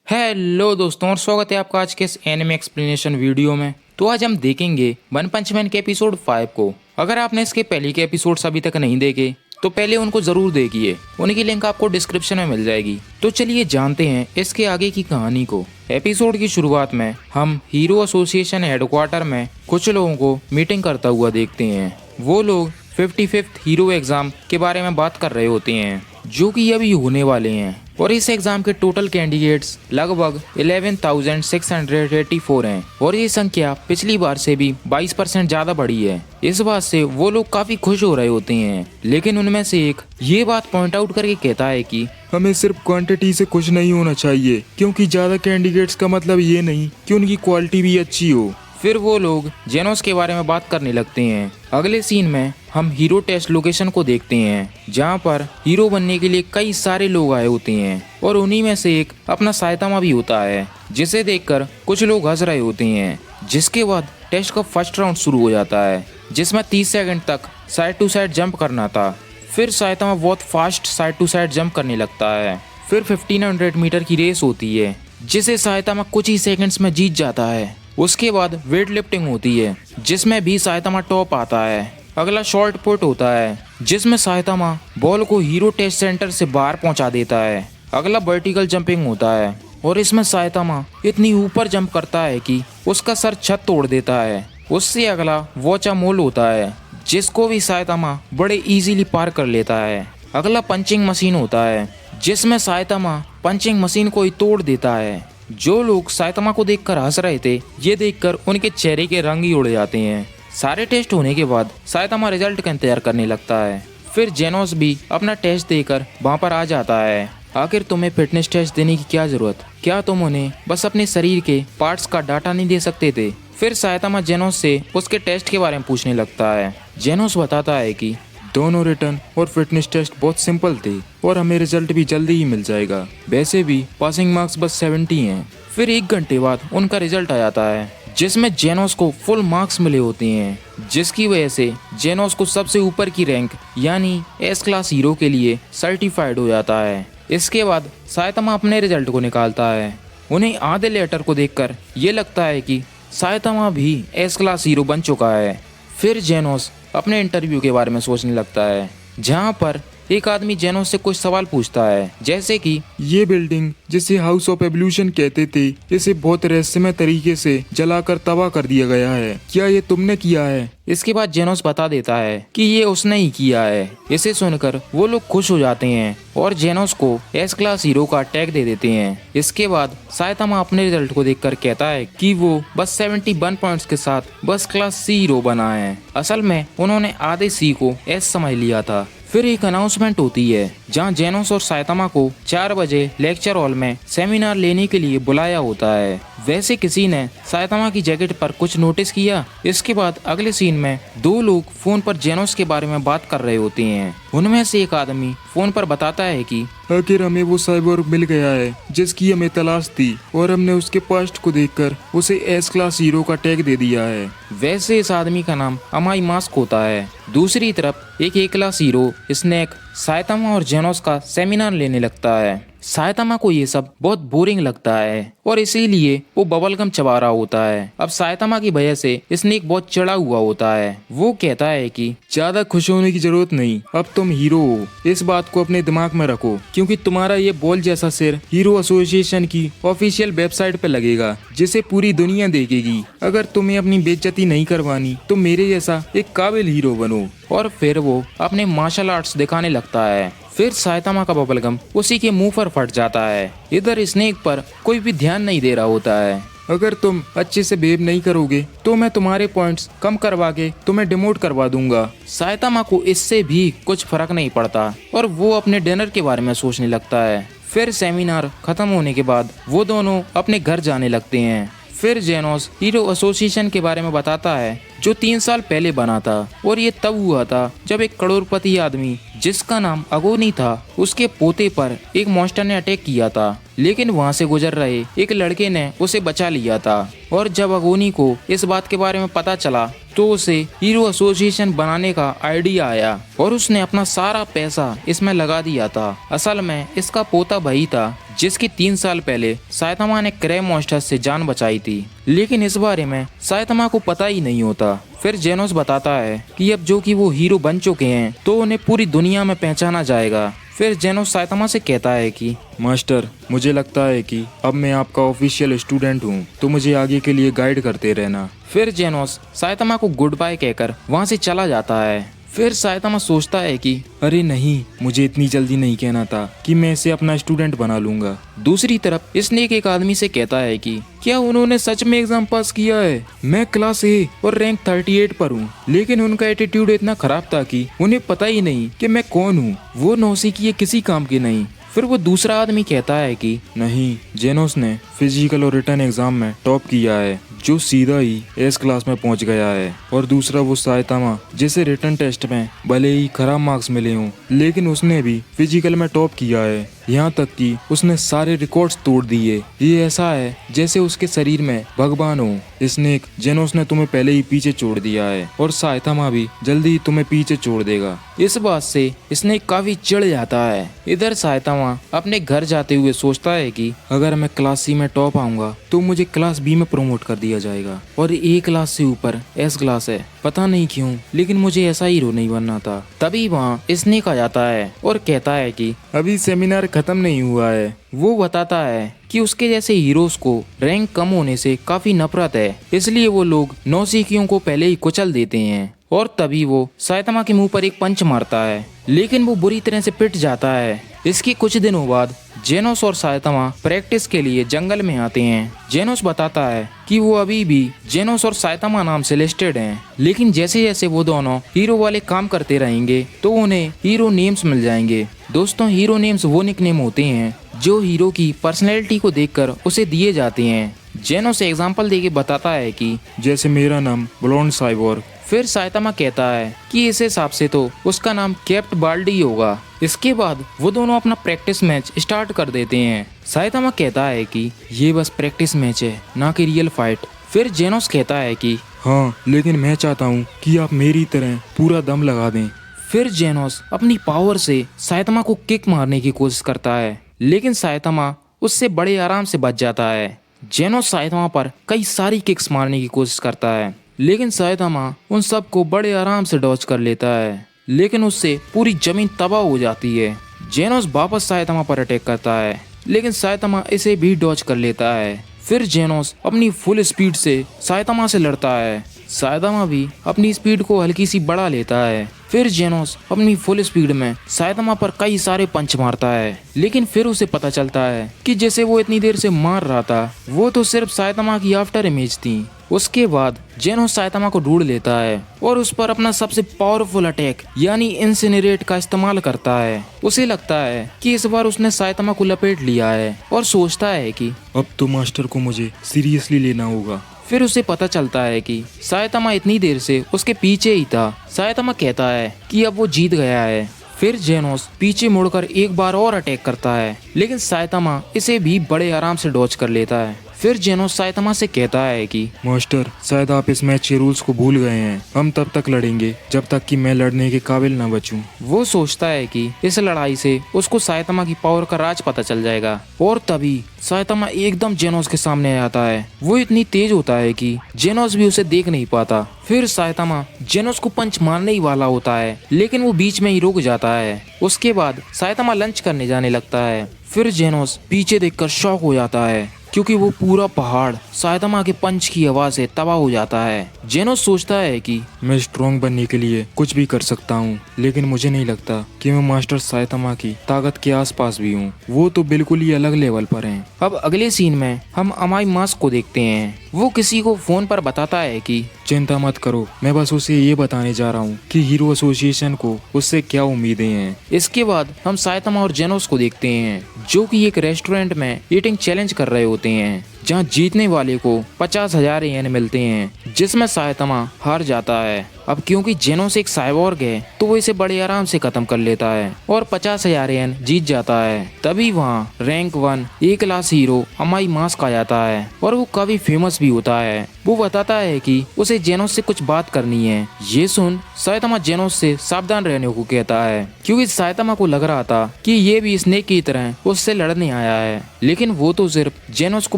Hello दोस्तों और स्वागत है आपका आज के इस एनिमे एक्सप्लेनेशन वीडियो में। तो आज हम देखेंगे वन पंच मैन के एपिसोड 5 को। अगर आपने इसके पहले के एपिसोड्स अभी तक नहीं देखे तो पहले उनको जरूर देखिए, उनकी लिंक आपको डिस्क्रिप्शन में मिल जाएगी। तो चलिए जानते हैं इसके आगे की कहानी को। एपिसोड की शुरुआत में हम हीरो एसोसिएशन हेडक्वार्टर में कुछ लोगों को मीटिंग करता हुआ देखते हैं। वो लोग 55th हीरो एग्जाम के बारे में बात कर रहे होते हैं जो कि अभी होने वाले हैं, और इस एग्जाम के टोटल कैंडिडेट्स लगभग 11,684 हैं और ये संख्या पिछली बार से भी 22% ज्यादा बढ़ी है। इस बात से वो लोग काफी खुश हो रहे होते हैं, लेकिन उनमें से एक ये बात पॉइंट आउट करके कहता है कि हमें सिर्फ क्वांटिटी से खुश नहीं होना चाहिए, क्योंकि ज्यादा कैंडिडेट्स का मतलब ये नहीं कि उनकी क्वालिटी भी अच्छी हो। फिर वो लोग जेनोस के बारे में बात करने लगते हैं। अगले सीन में हम हीरो टेस्ट लोकेशन को देखते हैं, जहाँ पर हीरो बनने के लिए कई सारे लोग आए होते हैं और उन्हीं में से एक अपना साइतामा भी होता है, जिसे देखकर कुछ लोग हंस रहे होते हैं। जिसके बाद टेस्ट का फर्स्ट राउंड शुरू हो जाता है, जिसमें 30 सेकंड तक साइड टू साइड जंप करना था। फिर साइतामा बहुत fast side to side jump करने लगता है। फिर 1500 मीटर की रेस होती है, जिसे साइतामा कुछ ही सेकंड्स में जीत जाता है। उसके बाद वेट लिफ्टिंग होती है, जिसमें भी साइतामा टॉप आता है। अगला शॉर्ट पुट होता है, जिसमें साइतामा बॉल को हीरो टेस्ट सेंटर से बाहर पहुंचा देता है। अगला वर्टिकल जंपिंग होता है और इसमें साइतामा इतनी ऊपर जंप करता है कि उसका सर छत तोड़ देता है। उससे अगला वॉचा मोल होता है, जिसको भी साइतामा बड़े इजीली पार कर लेता है। अगला पंचिंग मशीन होता है, जिसमें साइतामा पंचिंग मशीन को ही तोड़ देता है। जो लोग साइतामा को देखकर हंस रहे थे, ये देखकर उनके चेहरे के रंग ही उड़ जाते हैं। सारे टेस्ट होने के बाद साइतामा रिजल्ट का इंतजार करने लगता है। फिर जेनोस भी अपना टेस्ट देकर वहाँ पर आ जाता है। आखिर तुम्हें फिटनेस टेस्ट देने की क्या जरूरत? क्या तुम उन्हें बस अपने शरीर के पार्ट्स का डाटा नहीं दे सकते थे? फिर साइतामा जेनोस से उसके टेस्ट के बारे में पूछने लगता है। जेनोस बताता है कि दोनों रिटर्न और फिटनेस टेस्ट बहुत सिंपल थे और हमें रिजल्ट भी जल्दी ही मिल जाएगा। वैसे भी पासिंग मार्क्स बस 70 हैं। फिर 1 घंटे बाद उनका रिजल्ट आ जाता है, जिसमें जेनोस को फुल मार्क्स मिले होते हैं, जिसकी वजह से जेनोस को सबसे ऊपर की रैंक यानी एस क्लास हीरो के लिए सर्टिफाइड हो जाता है। इसके बाद साइतामा अपने रिजल्ट को निकालता है। उन्हें आधे लेटर को देखकर ये लगता है कि साइतामा भी एस क्लास हीरो बन चुका है। फिर जेनोस अपने इंटरव्यू के बारे में सोचने लगता है, जहाँ पर एक आदमी जेनोस से कुछ सवाल पूछता है, जैसे कि ये बिल्डिंग जिसे हाउस ऑफ एवोल्यूशन कहते थे, इसे बहुत रहस्यमय तरीके से जलाकर तबाह कर दिया गया है। क्या ये तुमने किया है? इसके बाद जेनोस बता देता है कि ये उसने ही किया है। इसे सुनकर वो लोग खुश हो जाते हैं और जेनोस को एस क्लास हीरो का टैग दे देते हैं। इसके बाद साइतामा अपने रिजल्ट को देखकर कहता है कि वो बस 71 पॉइंट्स के साथ बस क्लास सी हीरो बना है। असल में उन्होंने आधे सी को एस समझ लिया था। फिर एक अनाउंसमेंट होती है, जहां जेनोस और साइतामा को 4 बजे लेक्चर हॉल में सेमिनार लेने के लिए बुलाया होता है। वैसे किसी ने साइतामा की जैकेट पर कुछ नोटिस किया। इसके बाद अगले सीन में 2 लोग फोन पर जेनोस के बारे में बात कर रहे होते हैं। उनमें से एक आदमी फोन पर बताता है कि आखिर हमें वो साइबोर्ग मिल गया है जिसकी हमें तलाश थी, और हमने उसके पास्ट को देखकर उसे एस क्लास हीरो का टैग दे दिया है। वैसे इस आदमी का नाम अमाई मास्क होता है। दूसरी तरफ एक ए क्लास हीरो स्नेक साइतामा और जेनोस का सेमिनार लेने लगता है। साइतामा को ये सब बहुत बोरिंग लगता है और इसीलिए वो बबलगम चबा रहा होता है। अब साइतामा की वजह से स्नेक बहुत चिढ़ा हुआ होता है। वो कहता है कि ज्यादा खुश होने की जरूरत नहीं, अब तुम हीरो हो, इस बात को अपने दिमाग में रखो, क्योंकि तुम्हारा ये बॉल जैसा सिर हीरो एसोसिएशन की ऑफिशियल वेबसाइट पे लगेगा, जिसे पूरी दुनिया देखेगी। अगर तुम्हें अपनी बेइज्जती नहीं करवानी तो मेरे जैसा एक काबिल हीरो बनो। और फिर वो अपने मार्शल आर्ट्स दिखाने लगता है। फिर साइतामा का बबलगम उसी के मुंह पर फट जाता है। इधर स्नेक पर कोई भी ध्यान नहीं दे रहा होता है। अगर तुम अच्छे से बिहेव नहीं करोगे तो मैं तुम्हारे पॉइंट्स कम करवा के तुम्हें डिमोट करवा दूंगा। साइतामा को इससे भी कुछ फर्क नहीं पड़ता और वो अपने डिनर के बारे में सोचने लगता है। फिर सेमिनार खत्म होने के बाद वो दोनों अपने घर जाने लगते हैं। फिर जेनोस हीरो एसोसिएशन के बारे में बताता है, जो 3 साल पहले बना था, और ये तब हुआ था जब एक करोड़पति आदमी जिसका नाम अगोनी था, उसके पोते पर एक मॉन्स्टर ने अटैक किया था, लेकिन वहाँ से गुजर रहे एक लड़के ने उसे बचा लिया था। और जब अगोनी को इस बात के बारे में पता चला तो उसे हीरो एसोसिएशन बनाने का आइडिया आया और उसने अपना सारा पैसा इसमें लगा दिया था। असल में इसका पोता भाई था जिसकी 3 साल पहले साइतामा ने क्रैब मॉन्स्टर से जान बचाई थी, लेकिन इस बारे में साइतामा को पता ही नहीं होता। फिर जेनोस बताता है कि अब जो कि वो हीरो बन चुके हैं तो उन्हें पूरी दुनिया में पहचाना जाएगा। फिर जेनोस साइतामा से कहता है कि मास्टर, मुझे लगता है कि अब मैं आपका ऑफिशियल स्टूडेंट हूँ, तो मुझे आगे के लिए गाइड करते रहना। फिर जेनोस साइतामा को गुड बाय कहकर वहाँ से चला जाता है। फिर साइतामा सोचता है कि अरे नहीं, मुझे इतनी जल्दी नहीं कहना था कि मैं इसे अपना स्टूडेंट बना लूंगा। दूसरी तरफ स्नेक एक आदमी से कहता है कि क्या उन्होंने सच में एग्जाम पास किया है? मैं क्लास ए और रैंक 38 पर हूँ, लेकिन उनका एटीट्यूड इतना खराब था कि उन्हें पता ही नहीं कि मैं कौन हूँ। वो नौसिखिए किसी काम के नहीं। फिर वो दूसरा आदमी कहता है कि नहीं, जेनोस ने फिजिकल और रिटर्न एग्जाम में टॉप किया है, जो सीधा ही एस क्लास में पहुंच गया है। और दूसरा वो साइतामा, जिसे रिटर्न टेस्ट में भले ही खराब मार्क्स मिले हों, लेकिन उसने भी फिजिकल में टॉप किया है। यहाँ तक कि उसने सारे रिकॉर्ड्स तोड़ दिए। ये ऐसा है जैसे उसके शरीर में भगवान हो। स्नेक, जेनोस ने तुम्हें पहले ही पीछे छोड़ दिया है और साइतामा भी जल्दी ही तुम्हें पीछे छोड़ देगा। इस बात से स्नेक काफी चिढ़ जाता है। इधर साइतामा अपने घर जाते हुए सोचता है कि अगर मैं क्लास सी में टॉप आऊंगा तो मुझे क्लास बी में प्रमोट कर दिया जाएगा, और ए क्लास से ऊपर एस क्लास है। पता नहीं क्यों, लेकिन मुझे ऐसा हीरो नहीं बनना था। तभी वहाँ स्नेक आ जाता है और कहता है कि अभी सेमिनार खत्म नहीं हुआ है। वो बताता है कि उसके जैसे हीरोज को रैंक कम होने से काफी नफरत है, इसलिए वो लोग नौसिखियों को पहले ही कुचल देते हैं। और तभी वो साइतामा के मुंह पर एक पंच मारता है, लेकिन वो बुरी तरह से पिट जाता है। इसके कुछ दिनों बाद जेनोस और साइतामा प्रैक्टिस के लिए जंगल में आते हैं। जेनोस बताता है कि वो अभी भी जेनोस और साइतामा नाम से लिस्टेड हैं, लेकिन जैसे जैसे वो दोनों हीरो वाले काम करते रहेंगे तो उन्हें हीरो नेम्स मिल जाएंगे। दोस्तों, हीरो नेम्स वो निकनेम होते हैं जो हीरो की पर्सनैलिटी को देखकर उसे दिए जाते हैं। जेनोस एग्जाम्पल देके बताता है कि जैसे मेरा नाम ब्लॉन्ड साइबोर्ग। फिर साइतामा कहता है कि इस हिसाब से तो उसका नाम कैप्ट बाल्डी होगा। इसके बाद वो दोनों अपना प्रैक्टिस मैच स्टार्ट कर देते हैं। साइतामा कहता है कि ये बस प्रैक्टिस मैच है, ना कि रियल फाइट। फिर जेनोस कहता है कि हाँ, लेकिन मैं चाहता हूँ कि आप मेरी तरह पूरा दम लगा दें। फिर जेनोस अपनी पावर से साइतामा को किक मारने की कोशिश करता है, लेकिन साइतामा उससे बड़े आराम से बच जाता है। जेनोस साइतामा पर कई सारी किक्स मारने की कोशिश करता है, लेकिन साइतामा उन सब को बड़े आराम से डॉज कर लेता है, लेकिन उससे पूरी जमीन तबाह हो जाती है। जेनोस वापस साइतामा पर अटैक करता है, लेकिन साइतामा इसे भी डॉज कर लेता है। फिर जेनोस अपनी फुल स्पीड से साइतामा से लड़ता है। साइतामा भी अपनी स्पीड को हल्की सी बढ़ा लेता है। फिर जेनोस अपनी फुल स्पीड में साइतामा पर कई सारे पंच मारता है, लेकिन फिर उसे पता चलता है कि जैसे वो इतनी देर से मार रहा था वो तो सिर्फ साइतामा की आफ्टर इमेज थी। उसके बाद जेनोस साइतामा को ढूंढ लेता है और उस पर अपना सबसे पावरफुल अटैक यानी इंसिनरेट का इस्तेमाल करता है। उसे लगता है कि इस बार उसने साइतामा को लपेट लिया है और सोचता है कि अब तो मास्टर को मुझे सीरियसली लेना होगा। फिर उसे पता चलता है कि साइतामा इतनी देर से उसके पीछे ही था। साइतामा कहता है कि अब वो जीत गया है। फिर जेनोस पीछे मुड़कर एक बार और अटैक करता है, लेकिन साइतामा इसे भी बड़े आराम से डॉज कर लेता है। फिर जेनोस साइतामा से कहता है कि मास्टर, शायद आप इस मैच के रूल्स को भूल गए हैं। हम तब तक लड़ेंगे जब तक कि मैं लड़ने के काबिल न बचूं। वो सोचता है कि इस लड़ाई से उसको साइतामा की पावर का राज पता चल जाएगा। और तभी साइतामा एकदम जेनोस के सामने आता है। वो इतनी तेज होता है कि जेनोस भी उसे देख नहीं पाता। फिर साइतामा जेनोस को पंच मारने ही वाला होता है, लेकिन वो बीच में ही रुक जाता है। उसके बाद साइतामा लंच करने जाने लगता है। फिर जेनोस पीछे देखकर शॉक हो जाता है, क्योंकि वो पूरा पहाड़ साइतामा के पंच की आवाज से तबाह हो जाता है। जेनोस सोचता है कि मैं स्ट्रॉन्ग बनने के लिए कुछ भी कर सकता हूँ, लेकिन मुझे नहीं लगता कि मैं मास्टर साइतामा की ताकत के आसपास भी हूँ। वो तो बिल्कुल ही अलग लेवल पर हैं। अब अगले सीन में हम अमाई मास्क को देखते हैं। वो किसी को फोन पर बताता है कि चिंता मत करो, मैं बस उसे ये बताने जा रहा हूँ कि हीरो एसोसिएशन को उससे क्या उम्मीदें हैं। इसके बाद हम साइतामा और जेनोस को देखते हैं, जो कि एक रेस्टोरेंट में ईटिंग चैलेंज कर रहे होते हैं, जहां जीतने वाले को 50,000 येन मिलते हैं, जिसमें साइतामा हार जाता है। अब क्योंकि जेनोस एक साइबॉर्ग है तो वो इसे बड़े आराम से खत्म कर लेता है और 50,000 येन जीत जाता है। तभी वहाँ रैंक 1 ए क्लास हीरो अमाई मास्क आ जाता है और वो काफी फेमस भी होता है। वो बताता है कि उसे जेनोस से कुछ बात करनी है। ये सुन साइतामा जेनोस से सावधान रहने को कहता है क्योंकि साइतामा को लग रहा था कि ये भी स्नेक की तरह उससे लड़ने आया है, लेकिन वो तो सिर्फ जेनोस को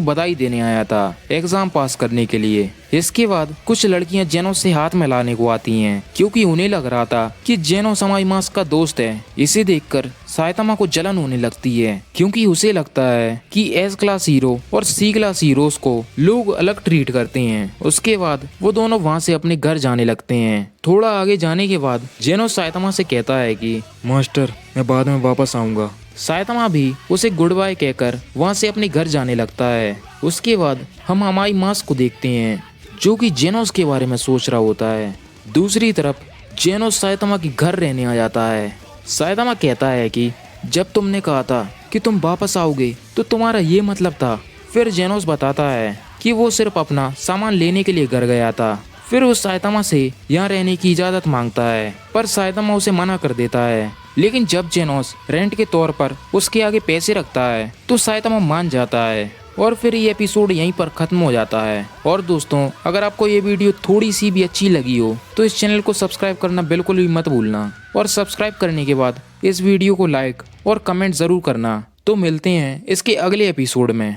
बधाई देने आया था एग्जाम पास करने के लिए। इसके बाद कुछ लड़कियां जेनोस से हाथ मिलाने को आती हैं क्योंकि उन्हें लग रहा था कि जेनोस अमाई मास्क का दोस्त है। इसे देखकर साइतामा को जलन होने लगती है क्योंकि उसे लगता है कि एस क्लास हीरो और सी क्लास हीरोज को लोग अलग ट्रीट करते हैं। उसके बाद वो दोनों वहाँ से अपने घर जाने लगते हैं। थोड़ा आगे जाने के बाद जेनोस साइतामा से कहता है कि मास्टर मैं बाद में वापस आऊँगा। साइतामा भी उसे गुड बाय कहकर वहाँ से अपने घर जाने लगता है। उसके बाद हम अमाई मास्क को देखते हैं जो कि जेनोस के बारे में सोच रहा होता है। दूसरी तरफ जेनोस साइतामा के घर रहने आ जाता है। साइतामा कहता है कि जब तुमने कहा था कि तुम वापस आओगे तो तुम्हारा ये मतलब था। फिर जेनोस बताता है कि वो सिर्फ अपना सामान लेने के लिए घर गया था। फिर उस साइतामा से यहाँ रहने की इजाज़त मांगता है पर साइतामा उसे मना कर देता है। लेकिन जब जेनोस रेंट के तौर पर उसके आगे पैसे रखता है तो साइतामा मान जाता है और फिर ये एपिसोड यहीं पर खत्म हो जाता है। और दोस्तों अगर आपको ये वीडियो थोड़ी सी भी अच्छी लगी हो तो इस चैनल को सब्सक्राइब करना बिल्कुल भी मत भूलना और सब्सक्राइब करने के बाद इस वीडियो को लाइक और कमेंट ज़रूर करना। तो मिलते हैं इसके अगले एपिसोड में।